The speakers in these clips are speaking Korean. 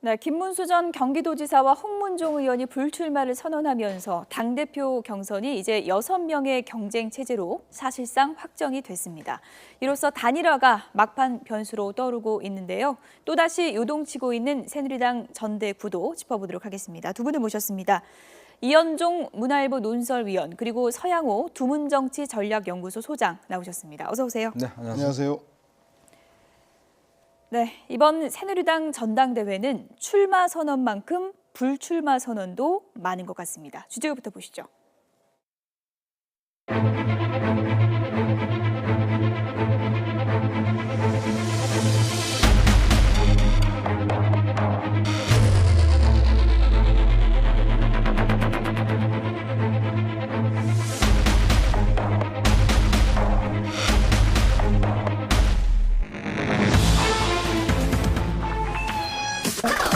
네, 김문수 전 경기도지사와 홍문종 의원이 불출마를 선언하면서 당대표 경선이 이제 6명의 경쟁 체제로 사실상 확정이 됐습니다. 이로써 단일화가 막판 변수로 떠오르고 있는데요. 또다시 요동치고 있는 새누리당 전대 구도 짚어보도록 하겠습니다. 두 분을 모셨습니다. 이현종 문화일보 논설위원 그리고 서양호 두문정치전략연구소 소장 나오셨습니다. 어서 오세요. 네, 안녕하세요. 네, 이번 새누리당 전당대회는 출마 선언만큼 불출마 선언도 많은 것 같습니다. 주제부터 보시죠.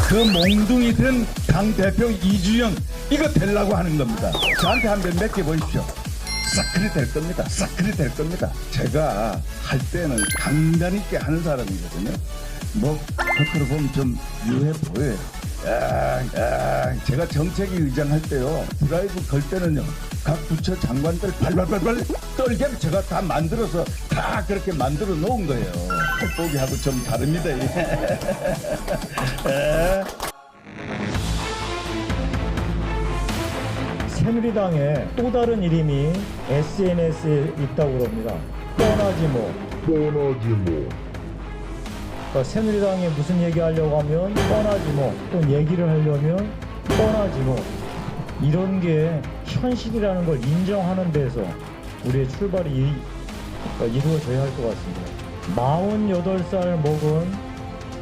그 몽둥이 된 당대표 이주영 이거 되려고 하는 겁니다. 저한테 한번 맡겨보십시오. 싹 그리 될 겁니다. 싹 그리 될 겁니다. 제가 할 때는 강단 있게 하는 사람이거든요. 뭐 겉으로 보면 좀 유해 보여요. 제가 정책위 의장 할 때요. 드라이브 걸 때는요. 각 부처 장관들 발발발발 떨게 제가 다 만들어서 다 그렇게 만들어 놓은 거예요. 겉보기하고 좀 다릅니다. 새누리당의 또 다른 이름이 SNS에 있다고 그럽니다. 뻔하지 뭐. 그러니까 새누리당에 무슨 얘기하려고 하면 뻔하지 뭐. 또 얘기를 하려면 뻔하지 뭐. 이런 게 현실이라는 걸 인정하는 데서 우리의 출발이 이루어져야 할 것 같습니다. 48살 먹은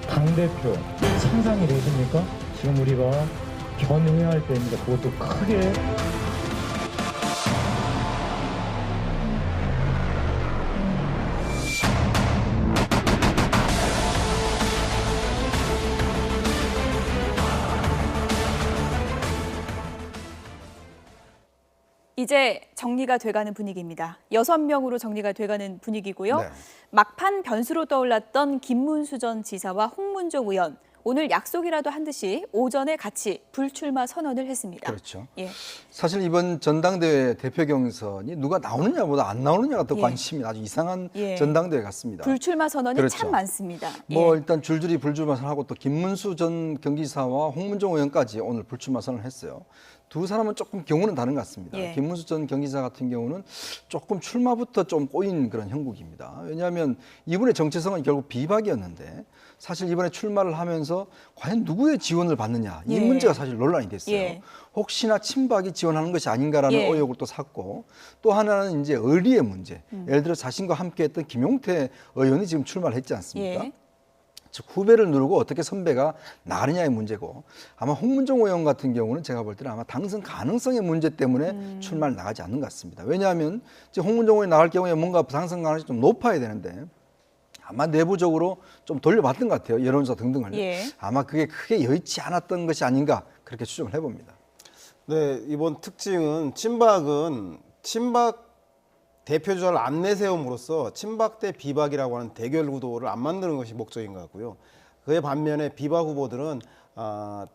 당대표 상상이 되십니까? 지금 우리가 견해할 때입니다. 그것도 크게. 이제 정리가 돼가는 분위기입니다. 6명으로 정리가 돼가는 분위기고요. 네. 막판 변수로 떠올랐던 김문수 전 지사와 홍문종 의원, 오늘 약속이라도 한 듯이 오전에 같이 불출마 선언을 했습니다. 그렇죠. 예. 사실 이번 전당대회 대표 경선이 누가 나오느냐보다 안 나오느냐가 더 예. 관심이 아주 이상한 예. 전당대회 같습니다. 불출마 선언이 그렇죠. 참 많습니다. 뭐 예. 일단 줄줄이 불출마 선언하고 또 김문수 전 경기지사와 홍문종 의원까지 오늘 불출마 선언을 했어요. 두 사람은 조금 경우는 다른 것 같습니다. 예. 김문수 전 경기지사 같은 경우는 조금 출마부터 좀 꼬인 그런 형국입니다. 왜냐하면 이분의 정체성은 결국 비박이었는데 사실 이번에 출마를 하면서 과연 누구의 지원을 받느냐 이 예. 문제가 사실 논란이 됐어요. 예. 혹시나 친박이 지원하는 것이 아닌가라는 예. 의혹을 또 샀고 또 하나는 이제 의리의 문제. 예를 들어 자신과 함께했던 김용태 의원이 지금 출마를 했지 않습니까? 예. 즉 후배를 누르고 어떻게 선배가 나가느냐의 문제고 아마 홍문종 의원 같은 경우는 제가 볼 때는 아마 당선 가능성의 문제 때문에 출마를 나가지 않는 것 같습니다. 왜냐하면 이제 홍문종 의원이 나갈 경우에 뭔가 당선 가능성이 좀 높아야 되는데 아마 내부적으로 좀 돌려봤던 것 같아요. 여론조사 등등을. 예. 아마 그게 크게 여의치 않았던 것이 아닌가 그렇게 추정을 해봅니다. 네, 이번 특징은 친박 대표주자를 안 내세움으로써 친박 대 비박이라고 하는 대결 구도를 안 만드는 것이 목적인 것 같고요. 그에 반면에 비박 후보들은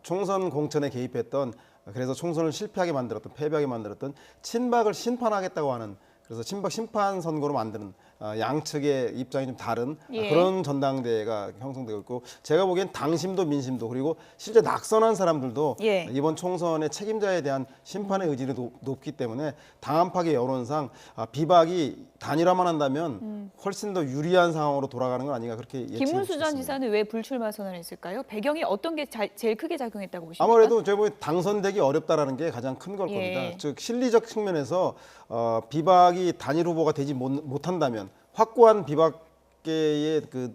총선 공천에 개입했던 그래서 총선을 실패하게 만들었던 패배하게 만들었던 친박을 심판하겠다고 하는 그래서 친박 심판 선거로 만드는 양측의 입장이 좀 다른 예. 그런 전당대회가 형성되고 있고 제가 보기엔 당심도 민심도 그리고 실제 낙선한 사람들도 예. 이번 총선의 책임자에 대한 심판의 의지가 높기 때문에 당합하게 여론상 비박이 단일화만 한다면 훨씬 더 유리한 상황으로 돌아가는 건 아닌가 그렇게 예측해 김문수 전 보겠습니다. 지사는 왜 불출마 선언을 했을까요? 배경이 어떤 게 제일 크게 작용했다고 보십니까? 아무래도 제가 보기엔 당선되기 어렵다라는 게 가장 큰 걸 예. 겁니다. 즉 실리적 측면에서 비박이 단일 후보가 되지 못한다면 확고한 비박계의 그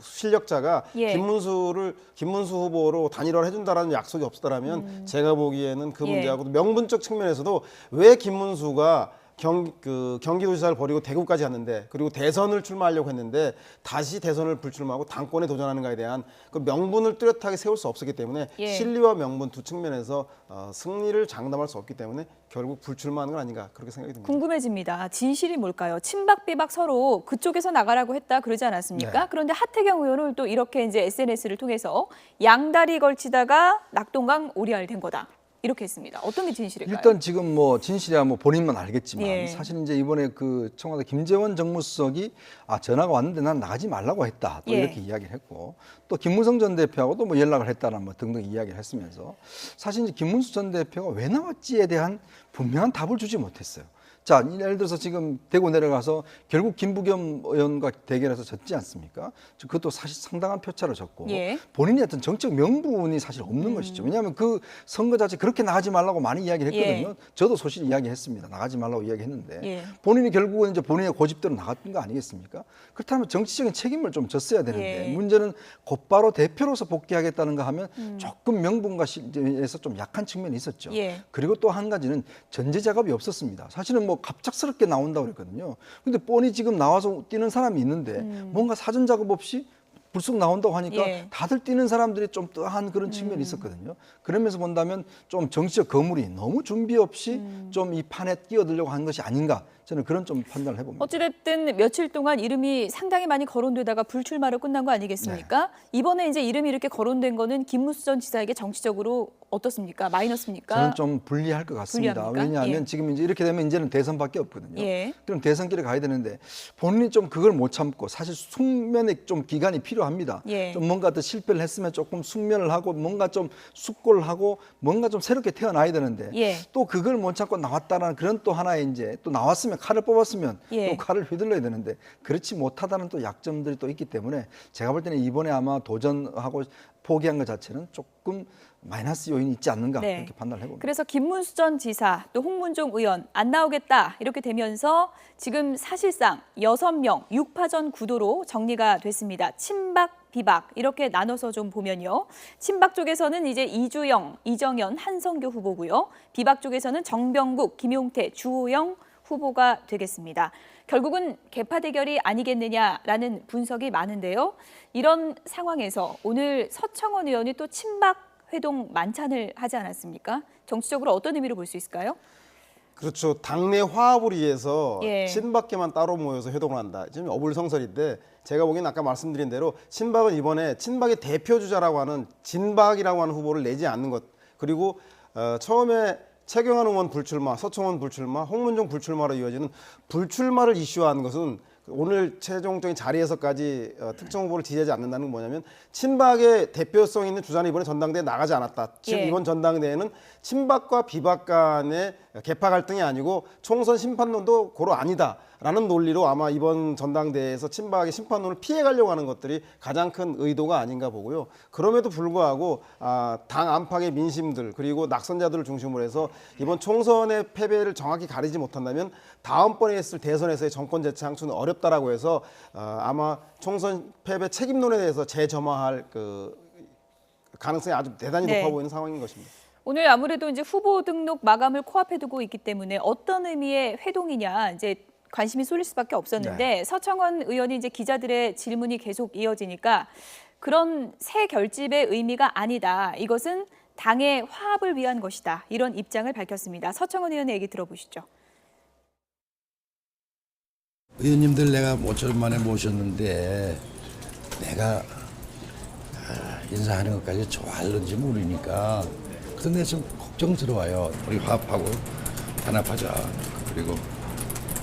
실력자가 예. 김문수 후보로 단일화를 해준다라는 약속이 없었다라면 제가 보기에는 그 예. 문제하고 명분적 측면에서도 왜 김문수가 경기도지사를 버리고 대구까지 갔는데 그리고 대선을 출마하려고 했는데 다시 대선을 불출마하고 당권에 도전하는가에 대한 그 명분을 뚜렷하게 세울 수 없었기 때문에 예. 실리와 명분 두 측면에서 승리를 장담할 수 없기 때문에 결국 불출마하는 건 아닌가 그렇게 생각이 듭니다. 궁금해집니다. 진실이 뭘까요? 친박 비박 서로 그쪽에서 나가라고 했다 그러지 않았습니까? 네. 그런데 하태경 의원은 또 이렇게 이제 SNS를 통해서 양다리 걸치다가 낙동강 오리알 된 거다. 이렇게 했습니다. 어떤 게 진실일까요? 일단 지금 뭐 진실이야 뭐 본인만 알겠지만 예. 사실 이제 이번에 그 청와대 김재원 정무수석이 전화가 왔는데 난 나가지 말라고 했다 또 예. 이렇게 이야기를 했고 또 김무성 전 대표하고도 뭐 연락을 했다는 뭐 등등 이야기를 했으면서 사실 이제 김문수 전 대표가 왜 나왔지에 대한 분명한 답을 주지 못했어요. 자, 예를 들어서 지금 대구 내려가서 결국 김부겸 의원과 대결해서 졌지 않습니까? 그것도 사실 상당한 표차로 졌고 예. 본인의 어떤 정책 명분이 사실 없는 것이죠. 왜냐하면 그 선거 자체 그렇게 나가지 말라고 많이 이야기를 했거든요. 예. 저도 소실 이야기했습니다. 나가지 말라고 이야기했는데 예. 본인이 결국은 이제 본인의 고집대로 나갔던 거 아니겠습니까? 그렇다면 정치적인 책임을 좀 졌어야 되는데 예. 문제는 곧바로 대표로서 복귀하겠다는가 하면 조금 명분과 실에서 좀 약한 측면이 있었죠. 예. 그리고 또 한 가지는 전제 작업이 없었습니다. 사실은 뭐 갑작스럽게 나온다고 그랬거든요. 근데 뻔히 지금 나와서 뛰는 사람이 있는데 뭔가 사전 작업 없이 불쑥 나온다고 하니까 예. 다들 뛰는 사람들이 좀 떠한 그런 측면이 있었거든요. 그러면서 본다면 좀 정치적 거물이 너무 준비 없이 좀 이 판에 끼어들려고 한 것이 아닌가 저는 그런 좀 판단을 해봅니다. 어찌됐든 며칠 동안 이름이 상당히 많이 거론되다가 불출마로 끝난 거 아니겠습니까? 네. 이번에 이제 이름이 이렇게 거론된 거는 김문수 전 지사에게 정치적으로 어떻습니까? 마이너스입니까? 저는 좀 불리할 것 같습니다. 불리합니까? 왜냐하면 예. 지금 이제 이렇게 되면 이제는 대선밖에 없거든요. 예. 그럼 대선길에 가야 되는데 본인이 좀 그걸 못 참고 사실 숙면의 좀 기간이 필요합니다. 예. 좀 뭔가 더 실패를 했으면 조금 숙면을 하고 뭔가 좀 숙고를 하고 뭔가 좀 새롭게 태어나야 되는데 예. 또 그걸 못 참고 나왔다는 그런 또 하나의 이제 또 나왔으면 칼을 뽑았으면 예. 또 칼을 휘둘러야 되는데 그렇지 못하다는 또 약점들이 또 있기 때문에 제가 볼 때는 이번에 아마 도전하고 포기한 것 자체는 조금 마이너스 요인이 있지 않는가 네. 그렇게 판단을 해봅니다. 그래서 김문수 전 지사 또 홍문종 의원 안 나오겠다 이렇게 되면서 지금 사실상 6명 6파전 구도로 정리가 됐습니다. 친박, 비박 이렇게 나눠서 좀 보면요. 친박 쪽에서는 이제 이주영, 이정현, 한성교 후보고요. 비박 쪽에서는 정병국, 김용태, 주호영 후보가 되겠습니다. 결국은 개파 대결이 아니겠느냐라는 분석이 많은데요. 이런 상황에서 오늘 서청원 의원이 또 친박 회동 만찬을 하지 않았습니까? 정치적으로 어떤 의미로 볼 수 있을까요? 그렇죠. 당내 화합을 위해서 예. 친박계만 따로 모여서 회동을 한다. 지금 어불성설인데 제가 보기엔 아까 말씀드린 대로 친박은 이번에 친박의 대표 주자라고 하는 진박이라고 하는 후보를 내지 않는 것. 그리고 처음에 최경환 의원 불출마, 서청원 불출마, 홍문종 불출마로 이어지는 불출마를 이슈화한 것은 오늘 최종적인 자리에서까지 특정 후보를 지지하지 않는다는 건 뭐냐면 친박의 대표성 있는 주자는 이번에 전당대회에 나가지 않았다. 즉 예. 이번 전당대회는 친박과 비박 간의 개파 갈등이 아니고 총선 심판론도 고로 아니다라는 논리로 아마 이번 전당대회에서 친박의 심판론을 피해가려고 하는 것들이 가장 큰 의도가 아닌가 보고요. 그럼에도 불구하고 당 안팎의 민심들 그리고 낙선자들을 중심으로 해서 이번 총선의 패배를 정확히 가리지 못한다면 다음번에 했을 대선에서의 정권 재창출은 어렵다라고 해서 아마 총선 패배 책임론에 대해서 재점화할 그 가능성이 아주 대단히 네. 높아 보이는 상황인 것입니다. 오늘 아무래도 이제 후보 등록 마감을 코앞에 두고 있기 때문에 어떤 의미의 회동이냐 이제 관심이 쏠릴 수밖에 없었는데 서청원 의원이 이제 기자들의 질문이 계속 이어지니까 그런 새 결집의 의미가 아니다. 이것은 당의 화합을 위한 것이다. 이런 입장을 밝혔습니다. 서청원 의원의 얘기 들어보시죠. 의원님들 내가 모처럼 만에 모셨는데 내가 인사하는 것까지 좋아할는지 모르니까 그런데 좀 걱정스러워요. 우리 화합하고 단합하자. 그리고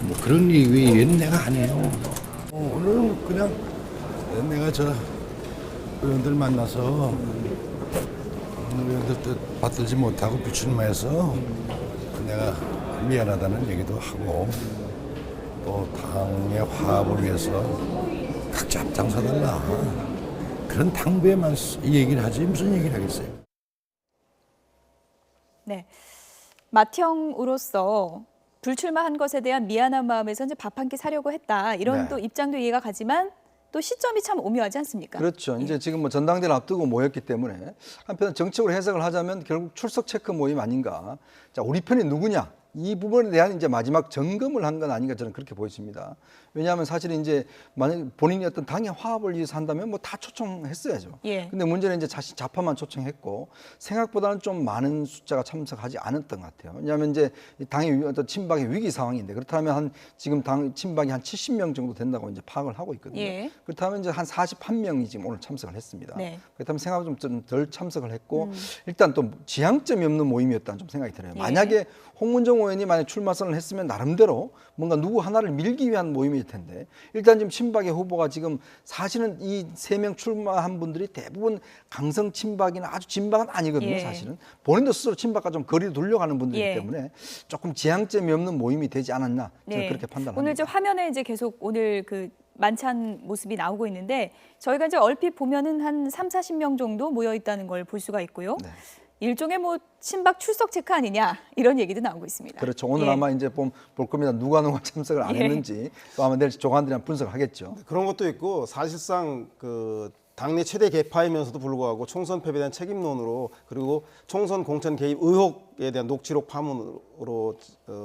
뭐 그런 얘기는 내가 안 해요. 오늘은 그냥 내가 저 의원들 만나서 의원들 뜻 받들지 못하고 불출마해서 내가 미안하다는 얘기도 하고 또 당의 화합을 위해서 각자 앞장서달라 그런 당부에만 이 얘기를 하지 무슨 얘기를 하겠어요. 네, 맏형으로서 불출마한 것에 대한 미안한 마음에서 이제 밥 한 끼 사려고 했다. 이런 네. 또 입장도 이해가 가지만 또 시점이 참 오묘하지 않습니까? 그렇죠. 이제 지금 뭐 전당대를 앞두고 모였기 때문에 한편 정책으로 해석을 하자면 결국 출석 체크 모임 아닌가. 자, 우리 편이 누구냐? 이 부분에 대한 이제 마지막 점검을 한 건 아닌가 저는 그렇게 보여집니다. 왜냐하면 사실은 이제 만약 본인이 어떤 당의 화합을 위해서 한다면 뭐 다 초청했어야죠. 예. 근데 문제는 이제 자신 좌파만 초청했고 생각보다는 좀 많은 숫자가 참석하지 않았던 것 같아요. 왜냐하면 이제 이 당의 어떤 친박의 위기 상황인데 그렇다면 한 지금 당 친박이 한 70명 정도 된다고 이제 파악을 하고 있거든요. 예. 그렇다면 이제 한 41명이 지금 오늘 참석을 했습니다. 네. 그렇다면 생각보다 좀 덜 참석을 했고 일단 또 지향점이 없는 모임이었다는 좀 생각이 들어요. 예. 만약에 홍문종 의원이 만약 출마 선언을 했으면 나름대로 뭔가 누구 하나를 밀기 위한 모임일 텐데 일단 지금 친박의 후보가 지금 사실은 이 3명 출마한 분들이 대부분 강성 친박이나 아주 진박은 아니거든요. 예. 사실은 본인도 스스로 친박과 좀 거리를 두려가는 분들이기 예. 때문에 조금 지향점이 없는 모임이 되지 않았나 저는 네. 그렇게 판단합니다. 오늘 저 화면에 이제 계속 오늘 그 만찬 모습이 나오고 있는데 저희가 이제 얼핏 보면은 한 30-40명 정도 모여 있다는 걸 볼 수가 있고요. 네. 일종의 뭐 친박 출석 체크 아니냐 이런 얘기도 나오고 있습니다. 그렇죠. 오늘 예. 아마 이제 볼 겁니다. 누가 참석을 안 예. 했는지 또 아마 내일 조간들이 한번 분석을 하겠죠. 그런 것도 있고 사실상 그 당내 최대 개파이면서도 불구하고 총선 패배에 대한 책임론으로 그리고 총선 공천 개입 의혹에 대한 녹취록 파문으로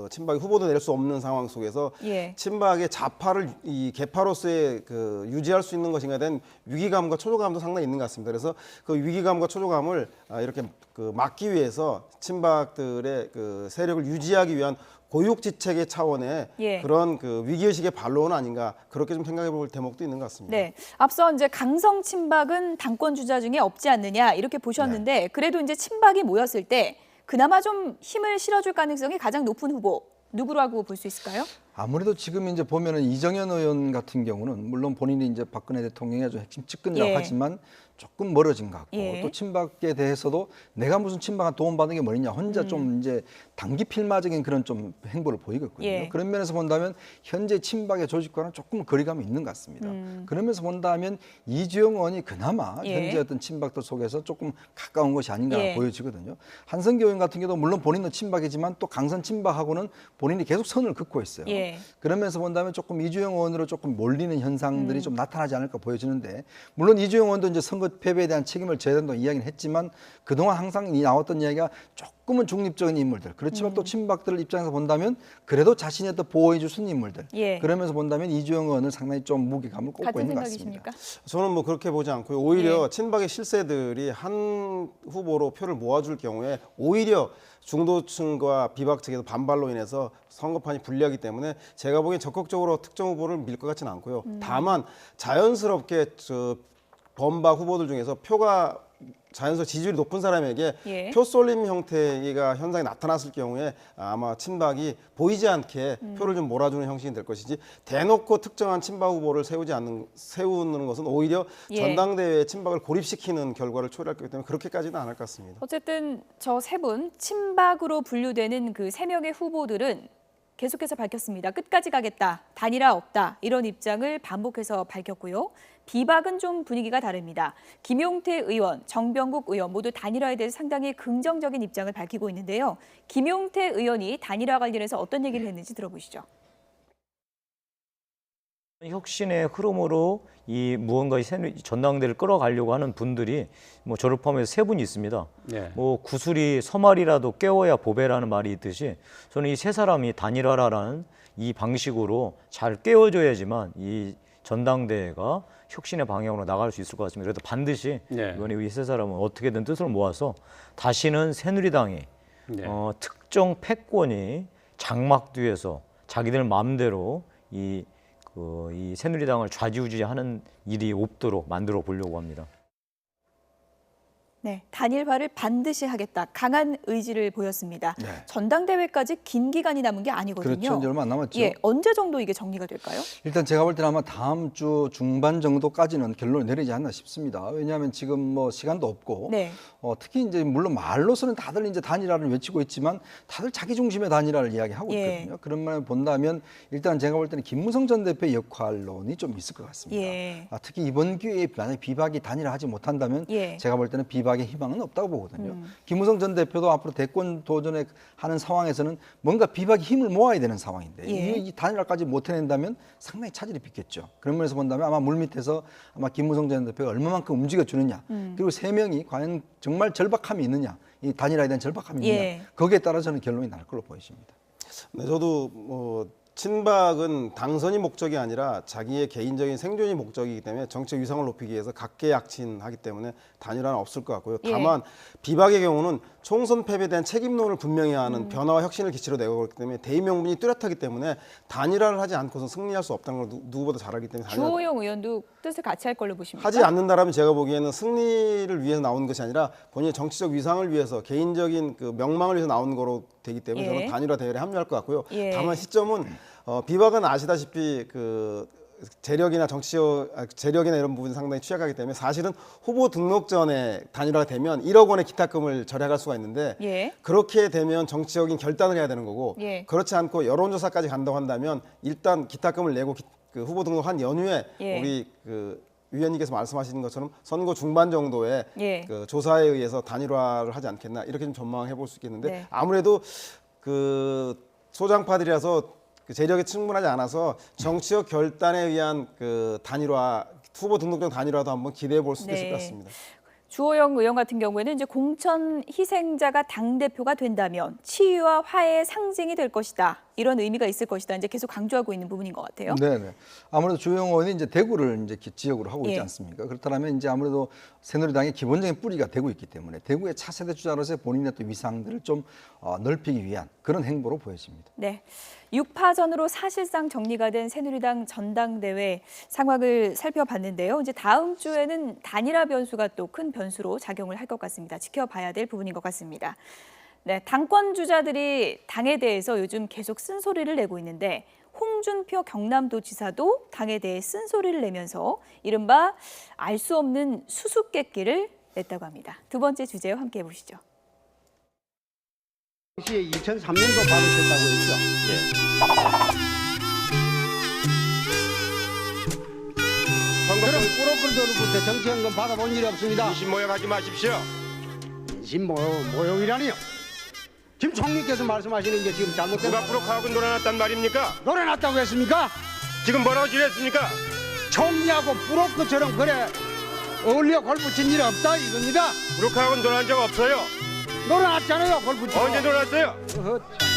친박이 후보도 낼 수 없는 상황 속에서 예. 친박의 좌파를 이 개파로서의 그 유지할 수 있는 것인가에 대한 위기감과 초조감도 상당히 있는 것 같습니다. 그래서 그 위기감과 초조감을 이렇게 그 막기 위해서 친박들의 그 세력을 유지하기 위한 고육지책의 차원의 예. 그런 그 위기의식의 반론은 아닌가 그렇게 좀 생각해 볼 대목도 있는 것 같습니다. 네, 앞서 이제 강성 친박은 당권 주자 중에 없지 않느냐 이렇게 보셨는데 네. 그래도 이제 친박이 모였을 때 그나마 좀 힘을 실어줄 가능성이 가장 높은 후보 누구라고 볼 수 있을까요? 아무래도 지금 이제 보면은 이정현 의원 같은 경우는 물론 본인이 이제 박근혜 대통령의 아주 핵심 측근이라고 예. 하지만 조금 멀어진 것 같고 예. 또 친박에 대해서도 내가 무슨 친박한 도움받은 게 뭐냐 혼자 좀 이제 단기 필마적인 그런 좀 행보를 보이거든요. 예. 그런 면에서 본다면 현재 친박의 조직과는 조금 거리감이 있는 것 같습니다. 그런 면에서 본다면 이주영 의원이 그나마 예. 현재 어떤 친박들 속에서 조금 가까운 것이 아닌가 예. 보여지거든요. 한성교 의원 같은 경우도 물론 본인은 친박이지만 또 강선 친박하고는 본인이 계속 선을 긋고 있어요. 예. 그러면서 본다면 조금 이주영 의원으로 조금 몰리는 현상들이 좀 나타나지 않을까 보여지는데 물론 이주영 의원도 이제 선거 패배에 대한 책임을 져야 된다고 이야기를 했지만 그동안 항상 나왔던 이야기가 조금은 중립적인 인물들 그렇지만 또 친박들 입장에서 본다면 그래도 자신이 어떤 보호해 주신 인물들 예. 그러면서 본다면 이주영 의원은 상당히 좀 무게감을 꽂고 같은 있는 것 같습니다. 생각이십니까? 저는 뭐 그렇게 보지 않고요. 오히려 예. 친박의 실세들이 한 후보로 표를 모아줄 경우에 오히려 중도층과 비박 측에서 반발로 인해서 선거판이 불리하기 때문에 제가 보기엔 적극적으로 특정 후보를 밀 것 같지는 않고요. 다만 자연스럽게 저 범박 후보들 중에서 표가 자연스럽게 지지율이 높은 사람에게 예. 표 쏠림 형태가 현상이 나타났을 경우에 아마 친박이 보이지 않게 표를 좀 몰아주는 형식이 될 것이지 대놓고 특정한 친박 후보를 세우는 것은 오히려 예. 전당대회에 친박을 고립시키는 결과를 초래할 거기 때문에 그렇게까지는 안 할 것 같습니다. 어쨌든 저 세 분 친박으로 분류되는 그 3명의 후보들은 계속해서 밝혔습니다. 끝까지 가겠다, 단일화 없다 이런 입장을 반복해서 밝혔고요. 비박은 좀 분위기가 다릅니다. 김용태 의원, 정병국 의원 모두 단일화에 대해서 상당히 긍정적인 입장을 밝히고 있는데요. 김용태 의원이 단일화 관련해서 어떤 얘기를 했는지 들어보시죠. 혁신의 흐름으로 이 무언가 전당대를 끌어가려고 하는 분들이 뭐 저를 포함해서 3분이 있습니다. 네. 뭐 구슬이 서말이라도 깨워야 보배라는 말이 있듯이 저는 이 세 사람이 단일화라는 이 방식으로 잘 깨워줘야지만 이 전당대회가 혁신의 방향으로 나갈 수 있을 것 같습니다. 그래도 반드시 네. 이번에 이 세 사람은 어떻게든 뜻을 모아서 다시는 새누리당이 네. 특정 패권이 장막 뒤에서 자기들 마음대로 이 새누리당을 좌지우지하는 일이 없도록 만들어 보려고 합니다. 네, 단일화를 반드시 하겠다. 강한 의지를 보였습니다. 네. 전당대회까지 긴 기간이 남은 게 아니거든요. 그렇죠. 이제 얼마 안 남았죠. 예, 언제 정도 이게 정리가 될까요? 일단 제가 볼 때는 아마 다음 주 중반 정도까지는 결론을 내리지 않나 싶습니다. 왜냐하면 지금 뭐 시간도 없고 네. 특히 이제 물론 말로서는 다들 이제 단일화를 외치고 있지만 다들 자기 중심의 단일화를 이야기하고 예. 있거든요. 그런 면을 본다면 일단 제가 볼 때는 김무성 전 대표의 역할론이 좀 있을 것 같습니다. 예. 특히 이번 기회에 만약 비박이 단일화하지 못한다면 예. 제가 볼 때는 비박의 희망은 없다고 보거든요. 김무성 전 대표도 앞으로 대권 도전에 하는 상황에서는 뭔가 비박이 힘을 모아야 되는 상황인데 예. 이 단일화까지 못 해낸다면 상당히 차질이 빚겠죠. 그런 면에서 본다면 아마 물밑에서 아마 김무성 전 대표가 얼마만큼 움직여주느냐 그리고 3명이 과연 정말 절박함이 있느냐 이 단일화에 대한 절박함이 있느냐 예. 거기에 따라 저는 결론이 날 걸로 보여집니다. 네, 저도 뭐 친박은 당선이 목적이 아니라 자기의 개인적인 생존이 목적이기 때문에 정치적 위상을 높이기 위해서 각계약친하기 때문에 단일화는 없을 것 같고요. 다만 비박의 경우는 총선 패배에 대한 책임론을 분명히 하는 변화와 혁신을 기치로 내걸기 때문에 대의 명분이 뚜렷하기 때문에 단일화를 하지 않고서 승리할 수 없다는 걸 누구보다 잘 알기 때문에 주호영 의원도 뜻을 같이 할 걸로 보십니까? 하지 않는다라면 제가 보기에는 승리를 위해서 나온 것이 아니라 본인의 정치적 위상을 위해서 개인적인 그 명망을 위해서 나온 거로 되기 때문에 저는 단일화 대열에 합류할 것 같고요. 다만 시점은 비박은 아시다시피 그 재력이나 재력이나 이런 부분 상당히 취약하기 때문에 사실은 후보 등록 전에 단일화가 되면 1억 원의 기탁금을 절약할 수가 있는데 그렇게 되면 정치적인 결단을 해야 되는 거고 그렇지 않고 여론조사까지 간다고 한다면 일단 기탁금을 내고 그 후보 등록한 연후에 우리 그 위원님께서 말씀하시는 것처럼 선거 중반 정도에 그 조사에 의해서 단일화를 하지 않겠나 이렇게 좀 전망해 볼 수 있겠는데 아무래도 그 소장파들이라서 그 재력이 충분하지 않아서 정치적 결단에 의한 그 단일화 후보 등록정 단일화도 한번 기대해 볼 수 있을 것 같습니다. 주호영 의원 같은 경우에는 이제 공천 희생자가 당대표가 된다면 치유와 화해의 상징이 될 것이다. 이런 의미가 있을 것이다. 이제 계속 강조하고 있는 부분인 것 같아요. 네네. 아무래도 주호영 의원이 이제 대구를 이제 지역으로 하고 있지 않습니까? 그렇다면 이제 아무래도 새누리당의 기본적인 뿌리가 되고 있기 때문에 대구의 차세대 주자로서의 본인의 또 위상들을 좀 넓히기 위한 그런 행보로 보여집니다. 네. 6파전으로 사실상 정리가 된 새누리당 전당대회 상황을 살펴봤는데요. 이제 다음 주에는 단일화 변수가 또 큰 변수로 작용을 할 것 같습니다. 지켜봐야 될 부분인 것 같습니다. 네, 당권 주자들이 당에 대해서 요즘 계속 쓴소리를 내고 있는데 홍준표 경남도지사도 당에 대해 쓴소리를 내면서 이른바 알 수 없는 수수께끼를 냈다고 합니다. 두 번째 주제와 함께 보시죠. 당시에 2003년도 받으셨다고 했죠. 그럼 꾸러꾸러들부터 정치연금 받아본 일이 없습니다. 인신모욕하지 마십시오. 인신모욕이라니요. 지금 총리께서 말씀하시는 게 지금 잘못된 누가 프로카하고 놀아놨단 말입니까? 노래났다고 했습니까? 지금 뭐라고 지냈습니까? 총리하고 부러크처럼 그래 어울려 골프 친 일 없다 이겁니다. 프로카하고 놀아난 적 없어요. 노래났잖아요 골프 친 언제 놀았어요? 어허, 참.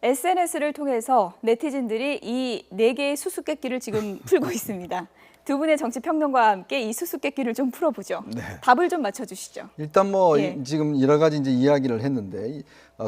SNS를 통해서 네티즌들이 이 4개의 수수께끼를 지금 풀고 있습니다. 두 분의 정치 평론가와 함께 이 수수께끼를 좀 풀어보죠. 답을 좀 맞춰주시죠. 일단 뭐 지금 여러 가지 이제 이야기를 했는데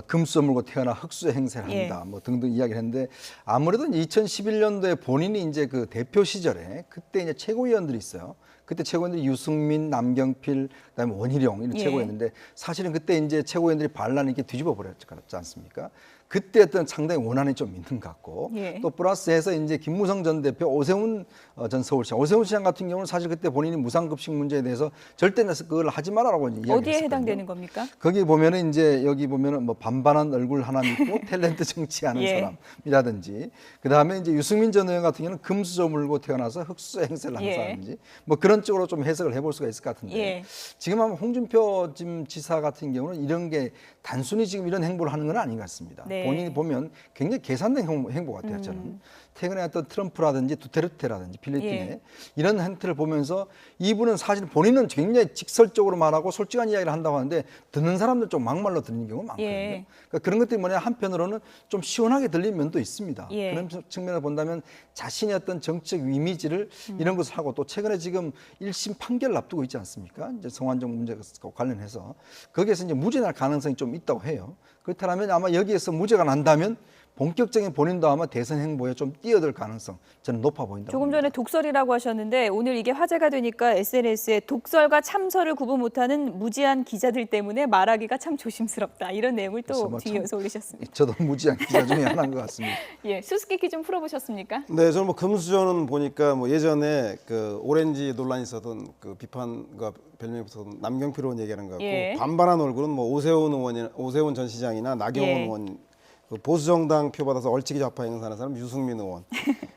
금수 물고 태어나 흙수의 행세를 한다. 뭐 등등 이야기를 했는데 아무래도 2011년도에 본인이 이제 그 대표 시절에 그때 이제 최고위원들이 있어요. 그때 최고위원들이 유승민, 남경필, 그다음에 원희룡 이런 최고위원인데 사실은 그때 이제 최고위원들이 반란을 이렇게 뒤집어 버렸지 않습니까? 그때 어떤 상당히 원한이 좀 있는 것 같고 또 플러스해서 이제 김무성 전 대표, 오세훈 전 서울시장, 오세훈 시장 같은 경우는 사실 그때 본인이 무상급식 문제에 대해서 절대 그걸 하지 말아라고 이야기했거든요. 어디에 해당되는 겁니까? 거기 보면은 이제 여기 보면은 뭐 반반한 얼굴 하나 믿고 탤런트 정치하는 사람이라든지 그 다음에 이제 유승민 전 의원 같은 경우는 금수저 물고 태어나서 흙수 행세를 하는 사람인지 뭐 그런 쪽으로 좀 해석을 해볼 수가 있을 것 같은데 지금 아마 홍준표 지사 같은 경우는 이런 게 단순히 지금 이런 행보를 하는 건 아닌 것 같습니다. 본인이 보면 굉장히 계산된 행보 같아요. 저는 최근에 어떤 트럼프라든지 두테르테라든지 필리핀에 이런 행태를 보면서 이분은 사실 본인은 굉장히 직설적으로 말하고 솔직한 이야기를 한다고 하는데 듣는 사람들 좀 막말로 들리는 경우가 많거든요. 그러니까 그런 것들이 뭐냐 한편으로는 좀 시원하게 들리는 면도 있습니다. 그런 측면을 본다면 자신의 어떤 정치적 이미지를 이런 것을 하고 또 최근에 지금 1심 판결을 앞두고 있지 않습니까? 이제 성완종 문제와 관련해서 거기에서 이제 무죄 날 가능성이 좀 있다고 해요. 그렇다면 아마 여기에서 무죄가 난다면 본격적인 본인도 아마 대선 행보에 좀 뛰어들 가능성 저는 높아 보인다고 조금 봅니다. 전에 독설이라고 하셨는데 오늘 이게 화제가 되니까 SNS에 독설과 참설을 구분 못하는 무지한 기자들 때문에 말하기가 참 조심스럽다. 이런 내용을 또 뭐 뒤이어서 올리셨습니다. 저도 무지한 기자 중에 하나인 것 같습니다. 수수께끼 좀 풀어보셨습니까? 네, 저는 뭐 금수저는 보니까 뭐 예전에 그 오렌지 논란이 있었던 그 비판과 별명이 붙었던 남경필 의원 얘기하는 것 같고 반반한 얼굴은 뭐 오세훈 전 시장이나 나경원 의원 그 보수정당 표 받아서 얼치기 좌파 행사하는 사람 유승민 의원,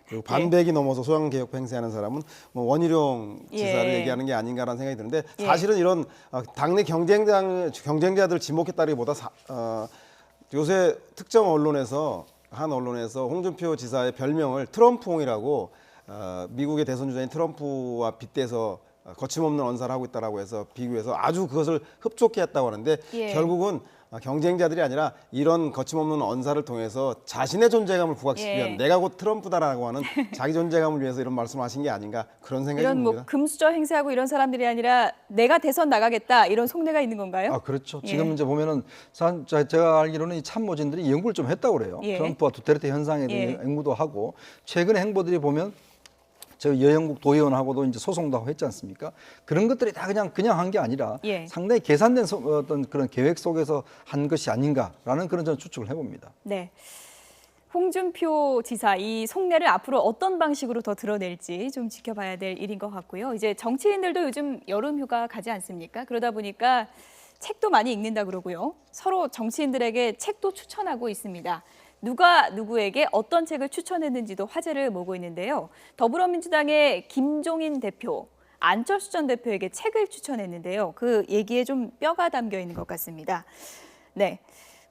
그리고 반백이 넘어서 소양개혁 행세하는 사람은 뭐 원희룡 지사를 예. 얘기하는 게 아닌가라는 생각이 드는데 예. 사실은 이런 당내 경쟁자들 지목했다기보다 요새 특정 언론에서 한 언론에서 홍준표 지사의 별명을 트럼프홍이라고 미국의 대선 주자인 트럼프와 빗대서 거침없는 언사를 하고 있다라고 해서 비교해서 아주 그것을 흡족해 했다고 하는데 예. 결국은 경쟁자들이 아니라 이런 거침없는 언사를 통해서 자신의 존재감을 부각시키기 위한 예. 내가 곧 트럼프다라고 하는 자기 존재감을 위해서 이런 말씀을 하신 게 아닌가 그런 생각이 이런 듭니다. 뭐 금수저 행세하고 이런 사람들이 아니라 내가 대선 나가겠다 이런 속내가 있는 건가요? 아, 그렇죠. 예. 지금 이제 보면은 제가 알기로는 이 참모진들이 연구를 좀 했다고 그래요. 예. 트럼프와 두테르테 현상에 대한 예. 연구도 하고 최근의 행보들이 보면 저 여영국 도의원하고도 이제 소송도 하고 했지 않습니까? 그런 것들이 다 그냥 한 게 아니라 예. 상당히 계산된 어떤 그런 계획 속에서 한 것이 아닌가라는 그런 저는 추측을 해봅니다. 네. 홍준표 지사 이 속내를 앞으로 어떤 방식으로 더 드러낼지 좀 지켜봐야 될 일인 것 같고요. 이제 정치인들도 요즘 여름휴가 가지 않습니까? 그러다 보니까 책도 많이 읽는다 그러고요. 서로 정치인들에게 책도 추천하고 있습니다. 누가 누구에게 어떤 책을 추천했는지도 화제를 모으고 있는데요. 더불어민주당의 김종인 대표, 안철수 전 대표에게 책을 추천했는데요. 그 얘기에 좀 뼈가 담겨 있는 것 같습니다. 네,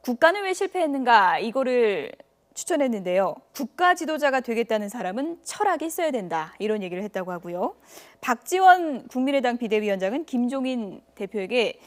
국가는 왜 실패했는가 이거를 추천했는데요. 국가 지도자가 되겠다는 사람은 철학이 있어야 된다. 이런 얘기를 했다고 하고요. 박지원 국민의당 비대위원장은 김종인 대표에게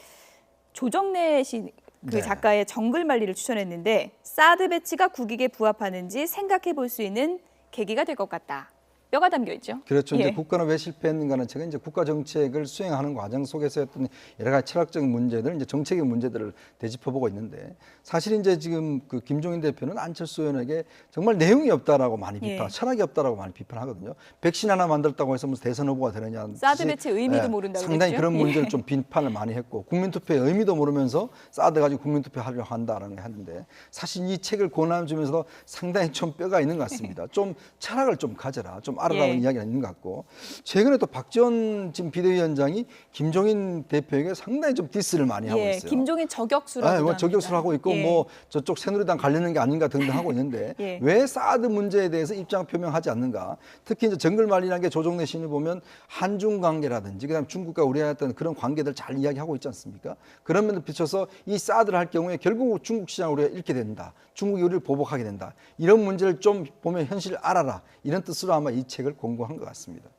조정래 씨 그 네. 작가의 정글만리를 추천했는데 사드 배치가 국익에 부합하는지 생각해 볼 수 있는 계기가 될 것 같다. 뼈가 담겨 있죠. 그렇죠. 예. 이제 국가는 왜 실패했는가는 책은 이제 국가 정책을 수행하는 과정 속에서 했던 여러 가지 철학적인 문제들, 이제 정책의 문제들을 되짚어보고 있는데 사실 이제 지금 그 김종인 대표는 안철수 의원에게 정말 내용이 없다라고 많이 비판, 예. 철학이 없다라고 많이 비판하거든요. 백신 하나 만들었다고 해서 무슨 대선 후보가 되느냐. 사드 배치 의미도 모른다고 상당히 그랬죠? 그런 예. 문제를 좀 비판을 많이 했고 국민투표의 의미도 모르면서 사드 가지고 국민투표 하려고 한다라는 걸 하는데 사실 이 책을 권하면서도 상당히 좀 뼈가 있는 것 같습니다. 좀 철학을 좀 가져라, 좀 알아라는 예. 이야기가 있는 것 같고 최근에 또 박지원 지금 비대위원장이 김종인 대표에게 상당히 좀 디스를 많이 하고 예, 있어요. 김종인 저격수라고 뭐 저격수를 하고 있고 예. 뭐 저쪽 새누리당 가려는 게 아닌가 등등 하고 있는데 예. 왜 사드 문제에 대해서 입장 표명하지 않는가? 특히 이제 정글만리라는 게 조정래 시인을 보면 한중 관계라든지 그다음 중국과 우리가 했던 그런 관계들 잘 이야기하고 있지 않습니까? 그런 면을 비춰서 이 사드를 할 경우에 결국 중국 시장을 우리가 잃게 된다. 중국이 우리를 보복하게 된다. 이런 문제를 좀 보면 현실을 알아라. 이런 뜻으로 아마 이 책을 공부한 것 같습니다.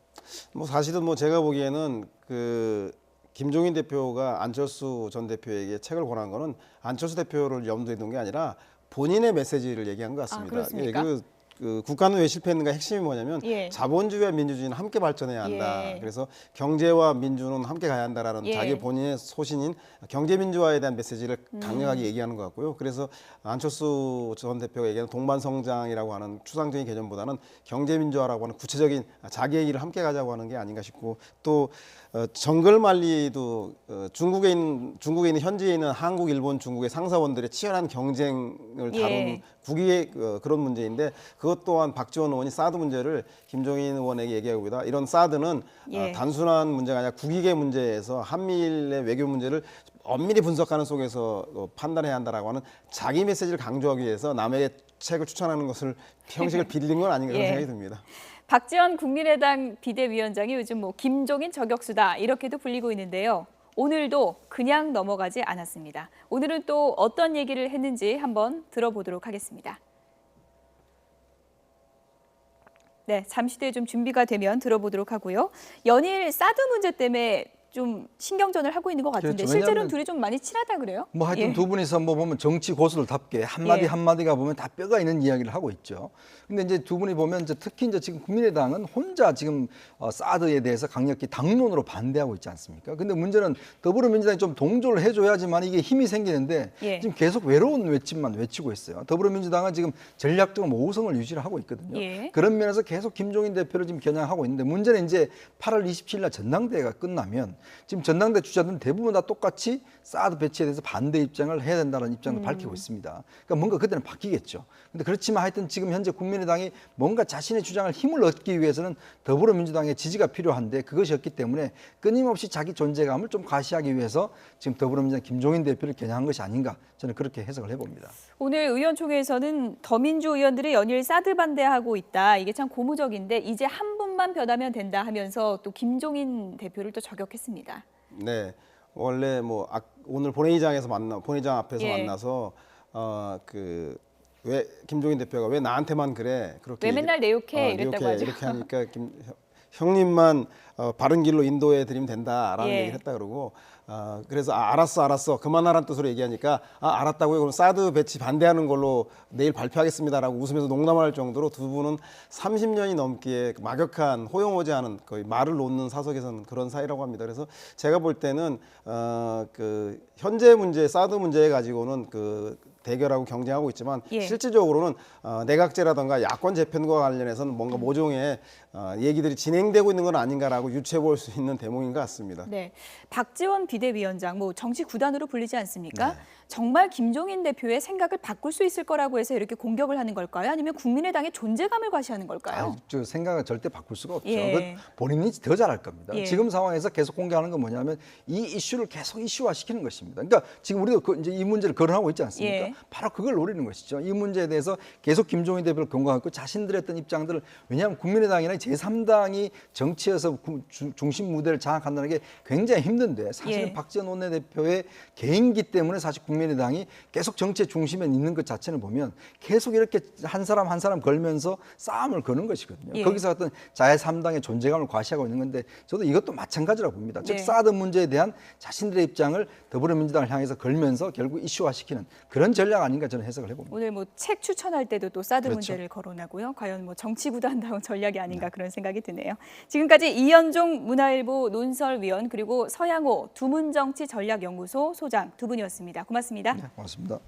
뭐 사실은 뭐 제가 보기에는 그 김종인 대표가 안철수 전 대표에게 책을 권한 거는 안철수 대표를 염두에 둔 게 아니라 본인의 메시지를 얘기한 것 같습니다. 그렇습니까? 그 국가는 왜 실패했는가 핵심이 뭐냐면 예. 자본주의와 민주주의는 함께 발전해야 한다. 예. 그래서 경제와 민주는 함께 가야 한다라는 예. 자기 본인의 소신인 경제민주화에 대한 메시지를 강력하게 얘기하는 것 같고요. 그래서 안철수 전 대표가 얘기하는 동반성장이라고 하는 추상적인 개념보다는 경제민주화라고 하는 구체적인 자기의 길을 함께 가자고 하는 게 아닌가 싶고 또 정글만리도 중국에 있는 현지에 있는 한국, 일본, 중국의 상사원들의 치열한 경쟁을 다룬 예. 국익의 그런 문제인데 그것 또한 박지원 의원이 사드 문제를 김종인 의원에게 얘기하고 있다. 이런 사드는 예. 단순한 문제가 아니라 국익의 문제에서 한미일의 외교 문제를 엄밀히 분석하는 속에서 판단해야 한다라고 하는 자기 메시지를 강조하기 위해서 남에게 책을 추천하는 것을 형식을 빌린 건 아닌가 그런 예. 생각이 듭니다. 박지원 국민의당 비대위원장이 요즘 뭐 김종인 저격수다 이렇게도 불리고 있는데요. 오늘도 그냥 넘어가지 않았습니다. 오늘은 또 어떤 얘기를 했는지 한번 들어보도록 하겠습니다. 네, 잠시 뒤에 좀 준비가 되면 들어보도록 하고요. 연일 사드 문제 때문에 좀 신경전을 하고 있는 것 같은데 그렇죠. 실제로는 왜냐하면 둘이 좀 많이 친하다 그래요? 뭐 하여튼 예. 두 분이서 뭐 보면 정치 고수들답게 한마디 예. 한마디가 보면 다 뼈가 있는 이야기를 하고 있죠. 근데 이제 두 분이 보면 이제 특히 이제 지금 국민의당은 혼자 지금 사드에 대해서 강력히 당론으로 반대하고 있지 않습니까? 근데 문제는 더불어민주당이 좀 동조를 해줘야지만 이게 힘이 생기는데 예. 지금 계속 외로운 외침만 외치고 있어요. 더불어민주당은 지금 전략적으로 모우성을 유지를 하고 있거든요. 예. 그런 면에서 계속 김종인 대표를 지금 겨냥하고 있는데 문제는 이제 8월 27일 날 전당대회가 끝나면 지금 전당대 주자들은 대부분 다 똑같이 사드 배치에 대해서 반대 입장을 해야 된다는 입장을 밝히고 있습니다. 그러니까 뭔가 그때는 바뀌겠죠. 근데 그렇지만 하여튼 지금 현재 국민의당이 뭔가 자신의 주장을 힘을 얻기 위해서는 더불어민주당의 지지가 필요한데 그것이 없기 때문에 끊임없이 자기 존재감을 좀 과시하기 위해서 지금 더불어민주당 김종인 대표를 겨냥한 것이 아닌가 저는 그렇게 해석을 해봅니다. 오늘 의원총회에서는 더민주 의원들이 연일 사드 반대하고 있다. 이게 참 고무적인데 이제 한 분만 변하면 된다 하면서 또 김종인 대표를 또 저격했습니다. 네, 원래 뭐 오늘 본회의장 앞에서 예. 만나서 왜 김종인 대표가 왜 나한테만 그래 그렇게 왜 맨날 내 욕해 이랬다고 하죠. 이렇게 하니까 형님만 바른 길로 인도해 드리면 된다라는 예. 얘기를 했다 그러고 그래서 알았어 그만하라는 뜻으로 얘기하니까 알았다고요. 그럼 사드 배치 반대하는 걸로 내일 발표하겠습니다라고 웃으면서 농담할 정도로 두 분은 30년이 넘게 막역한 호용호지 않은 거의 말을 놓는 사석에서는 그런 사이라고 합니다. 그래서 제가 볼 때는 그 현재 문제 사드 문제 가지고는 대결하고 경쟁하고 있지만 예. 실질적으로는 내각제라든가 야권 재편과 관련해서는 뭔가 모종의 얘기들이 진행되고 있는 건 아닌가라고 유추해 볼 수 있는 대목인 것 같습니다. 네, 박지원 비대위원장 뭐 정치 구단으로 불리지 않습니까? 네. 정말 김종인 대표의 생각을 바꿀 수 있을 거라고 해서 이렇게 공격을 하는 걸까요? 아니면 국민의당의 존재감을 과시하는 걸까요? 저 생각을 절대 바꿀 수가 없죠. 예. 그건 본인이 더 잘할 겁니다. 예. 지금 상황에서 계속 공개하는 건 뭐냐면 이 이슈를 계속 이슈화시키는 것입니다. 그러니까 지금 우리도 이제 이 문제를 거론하고 있지 않습니까? 예. 바로 그걸 노리는 것이죠. 이 문제에 대해서 계속 김종인 대표를 공격하고 자신들의 어떤 입장들을 왜냐하면 국민의당이나 제3당이 정치에서 중심 무대를 장악한다는 게 굉장히 힘든데 사실은 예. 박지원 원내대표의 개인기 때문에 사실 국민의당이 계속 정치의 중심에 있는 것 자체는 보면 계속 이렇게 한 사람 한 사람 걸면서 싸움을 거는 것이거든요. 예. 거기서 어떤 제3당의 존재감을 과시하고 있는 건데 저도 이것도 마찬가지라고 봅니다. 즉 네. 사드 문제에 대한 자신들의 입장을 더불어민주당을 향해서 걸면서 결국 이슈화시키는 그런 전략 아닌가 저는 해석을 해봅니다. 오늘 뭐 책 추천할 때도 또 사드 그렇죠. 문제를 거론하고요. 과연 뭐 정치 구단다운 전략이 아닌가 그런 생각이 드네요. 지금까지 이현종 문화일보 논설위원 그리고 서양호 두문정치 전략연구소 소장 두 분이었습니다. 고맙습니다. 네, 고맙습니다.